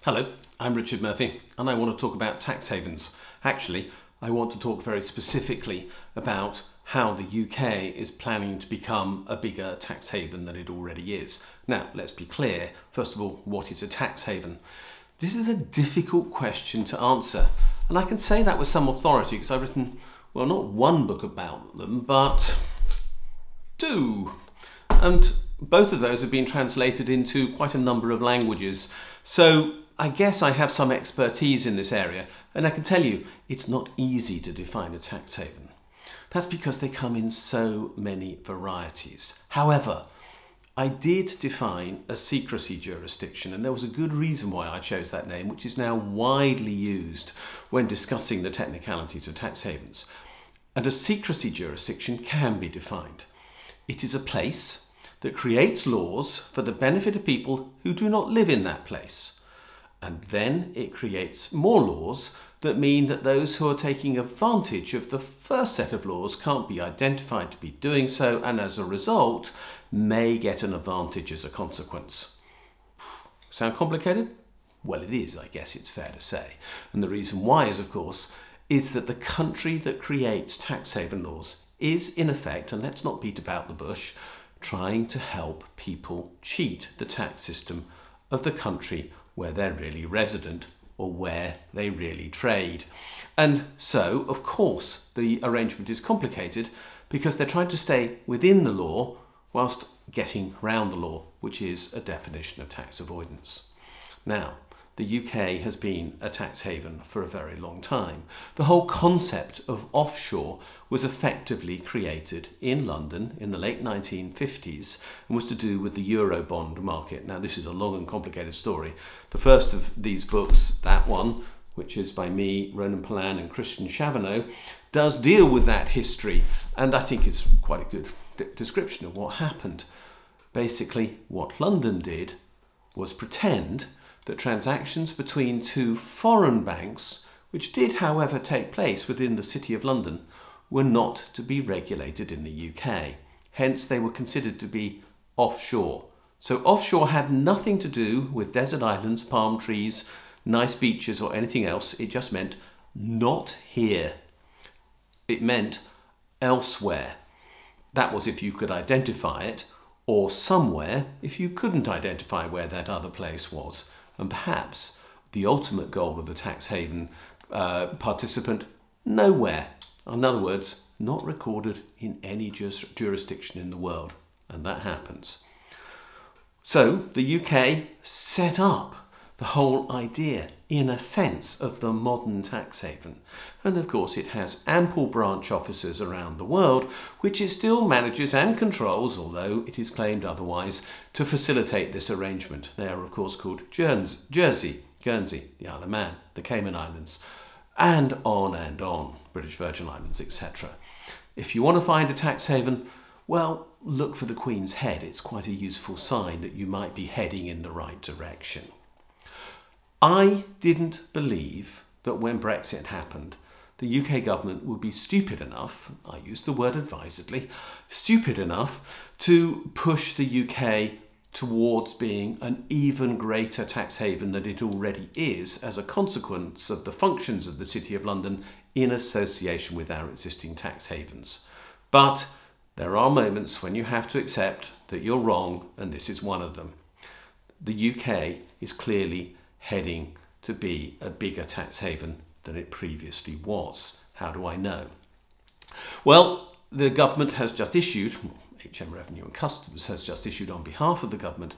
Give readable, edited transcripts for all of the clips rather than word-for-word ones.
Hello, I'm Richard Murphy and I want to talk about tax havens. Actually, I want to talk very specifically about how the UK is planning to become a bigger tax haven than it already is. Now, let's be clear. First of all, what is a tax haven? This is a difficult question to answer, and I can say that with some authority because I've written, well, not one book about them, but two. And both of those have been translated into quite a number of languages. So I guess I have some expertise in this area, and I can tell you it's not easy to define a tax haven. That's because they come in so many varieties. However, I did define a secrecy jurisdiction, and there was a good reason why I chose that name, which is now widely used when discussing the technicalities of tax havens. And a secrecy jurisdiction can be defined. It is a place that creates laws for the benefit of people who do not live in that place. And then it creates more laws that mean that those who are taking advantage of the first set of laws can't be identified to be doing so, and as a result may get an advantage as a consequence. Sound complicated? Well, it is, I guess it's fair to say. And the reason why is, of course, is that the country that creates tax haven laws is in effect, and let's not beat about the bush, trying to help people cheat the tax system of the country where they're really resident or where they really trade. And so, of course, the arrangement is complicated because they're trying to stay within the law whilst getting around the law, which is a definition of tax avoidance. Now, the UK has been a tax haven for a very long time. The whole concept of offshore was effectively created in London in the late 1950s and was to do with the Eurobond market. Now, this is a long and complicated story. The first of these books, that one, which is by me, Ronan Palan and Christian Chavanneau, does deal with that history, and I think it's quite a good description of what happened. Basically, what London did was pretend that transactions between two foreign banks, which did, however, take place within the City of London, were not to be regulated in the UK. Hence, they were considered to be offshore. So offshore had nothing to do with desert islands, palm trees, nice beaches or anything else. It just meant not here. It meant elsewhere. That was if you could identify it, or somewhere if you couldn't identify where that other place was. And perhaps the ultimate goal of the tax haven participant, nowhere. In other words, not recorded in any jurisdiction in the world. And that happens. So the UK set up the whole idea, in a sense, of the modern tax haven. And of course it has ample branch offices around the world, which it still manages and controls, although it is claimed otherwise, to facilitate this arrangement. They are of course called Jersey, Guernsey, the Isle of Man, the Cayman Islands, and on, British Virgin Islands, etc. If you want to find a tax haven, well, look for the Queen's Head. It's quite a useful sign that you might be heading in the right direction. I didn't believe that when Brexit happened, the UK government would be stupid enough, I use the word advisedly, stupid enough to push the UK towards being an even greater tax haven than it already is as a consequence of the functions of the City of London in association with our existing tax havens. But there are moments when you have to accept that you're wrong, and this is one of them. The UK is clearly heading to be a bigger tax haven than it previously was. How do I know? Well, the government has just issued, HM Revenue and Customs has just issued on behalf of the government,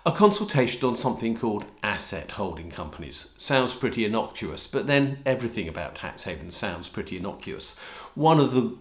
a consultation on something called asset holding companies. Sounds pretty innocuous, but then everything about tax havens sounds pretty innocuous. One of the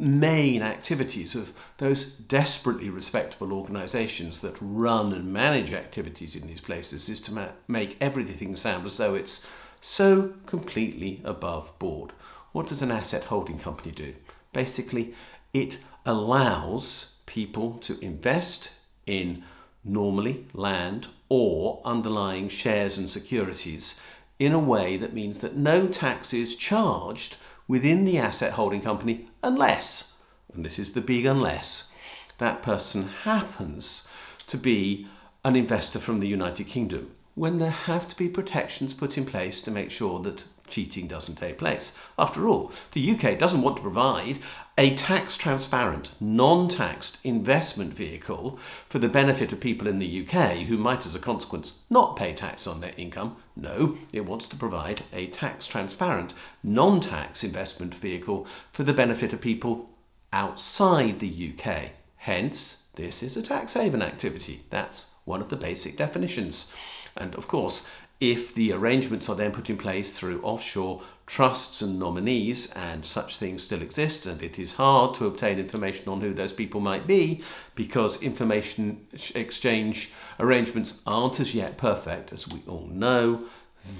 main activities of those desperately respectable organisations that run and manage activities in these places is to make everything sound as though it's so completely above board. What does an asset holding company do? Basically, it allows people to invest in normally land or underlying shares and securities in a way that means that no tax is charged within the asset holding company unless, and this is the big unless, that person happens to be an investor from the United Kingdom, when there have to be protections put in place to make sure that cheating doesn't take place. After all, the UK doesn't want to provide a tax-transparent, non-taxed investment vehicle for the benefit of people in the UK who might, as a consequence, not pay tax on their income. No, it wants to provide a tax-transparent, non-tax investment vehicle for the benefit of people outside the UK. Hence, this is a tax haven activity. That's one of the basic definitions. And of course, if the arrangements are then put in place through offshore trusts and nominees, and such things still exist, and it is hard to obtain information on who those people might be because information exchange arrangements aren't as yet perfect, as we all know,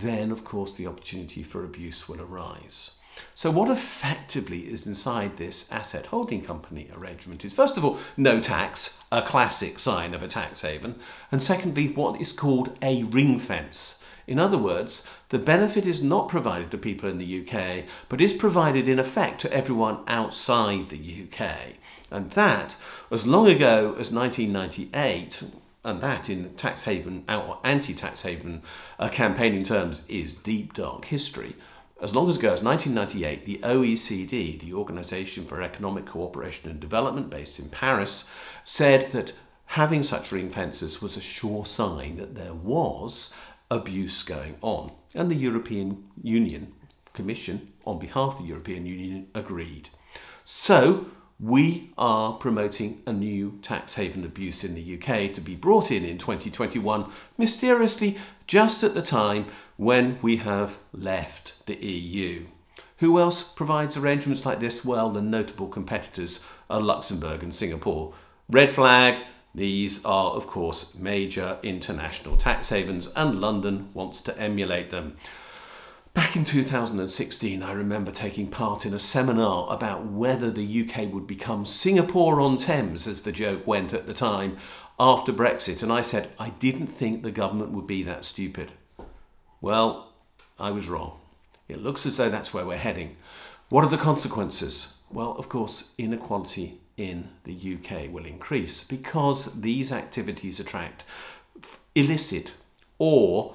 then of course the opportunity for abuse will arise. So what effectively is inside this asset holding company arrangement is, first of all, no tax, a classic sign of a tax haven, and secondly, what is called a ring fence. In other words, the benefit is not provided to people in the UK, but is provided in effect to everyone outside the UK. And that, as long ago as 1998, and that in tax haven or anti-tax haven campaigning terms is deep dark history. As long ago as 1998, the OECD, the Organisation for Economic Cooperation and Development based in Paris, said that having such ring fences was a sure sign that there was abuse going on. And the European Union Commission, on behalf of the European Union, agreed. So we are promoting a new tax haven abuse in the UK to be brought in 2021, mysteriously just at the time when we have left the EU. Who else provides arrangements like this? Well, the notable competitors are Luxembourg and Singapore. Red flag. These are, of course, major international tax havens, and London wants to emulate them. Back in 2016, I remember taking part in a seminar about whether the UK would become Singapore-on-Thames, as the joke went at the time, after Brexit, and I said I didn't think the government would be that stupid. Well, I was wrong. It looks as though that's where we're heading. What are the consequences? Well, of course, inequality in the UK will increase because these activities attract illicit or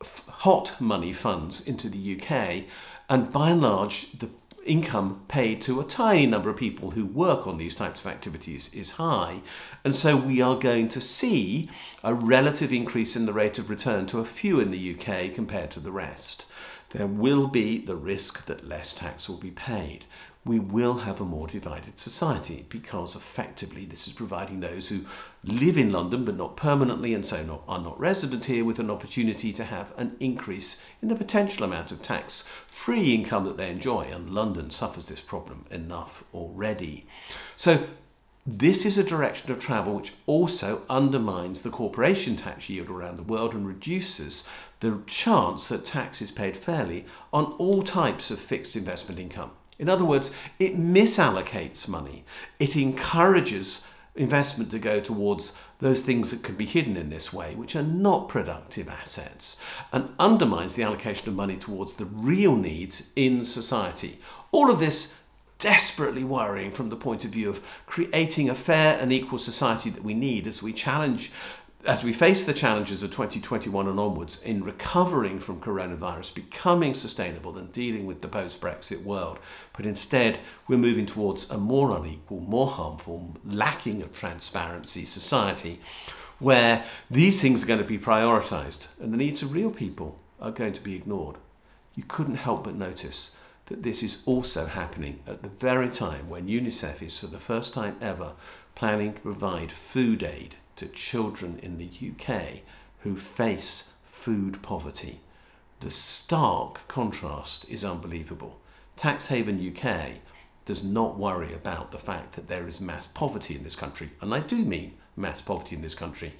hot money funds into the UK, and by and large the income paid to a tiny number of people who work on these types of activities is high, and so we are going to see a relative increase in the rate of return to a few in the UK compared to the rest. There will be the risk that less tax will be paid. We will have a more divided society because effectively this is providing those who live in London but not permanently and so are not resident here with an opportunity to have an increase in the potential amount of tax-free income that they enjoy, and London suffers this problem enough already. So this is a direction of travel which also undermines the corporation tax yield around the world and reduces the chance that tax is paid fairly on all types of fixed investment income. In other words, it misallocates money. It encourages investment to go towards those things that can be hidden in this way, which are not productive assets, and undermines the allocation of money towards the real needs in society. All of this desperately worrying from the point of view of creating a fair and equal society that we need as we face the challenges of 2021 and onwards in recovering from coronavirus, becoming sustainable and dealing with the post-Brexit world. But instead, we're moving towards a more unequal, more harmful, lacking of transparency society where these things are going to be prioritised and the needs of real people are going to be ignored. You couldn't help but notice that this is also happening at the very time when UNICEF is for the first time ever planning to provide food aid to children in the UK who face food poverty. The stark contrast is unbelievable. Tax Haven UK does not worry about the fact that there is mass poverty in this country, and I do mean mass poverty in this country.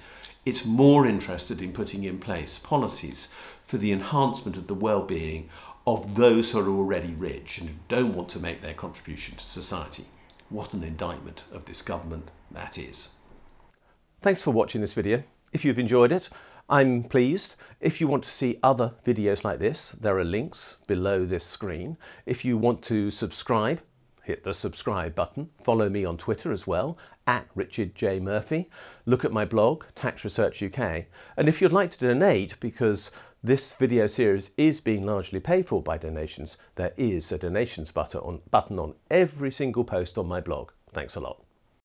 It's more interested in putting in place policies for the enhancement of the well-being of those who are already rich and who don't want to make their contribution to society. What an indictment of this government that is. Thanks for watching this video. If you've enjoyed it, I'm pleased. If you want to see other videos like this, there are links below this screen. If you want to subscribe, hit the subscribe button. Follow me on Twitter as well, at Richard J. Murphy. Look at my blog, Tax Research UK. And if you'd like to donate, because this video series is being largely paid for by donations, there is a donations button on every single post on my blog. Thanks a lot.